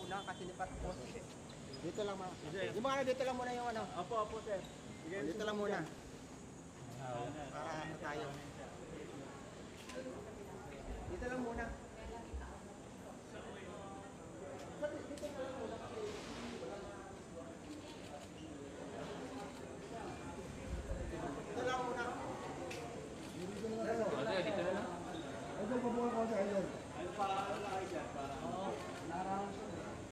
muna kasi lipat po. Dito lang mga. Yung mga dito lang muna yung ano. Opo, sir. Dito lang muna. Para ano tayo. Dito lang muna.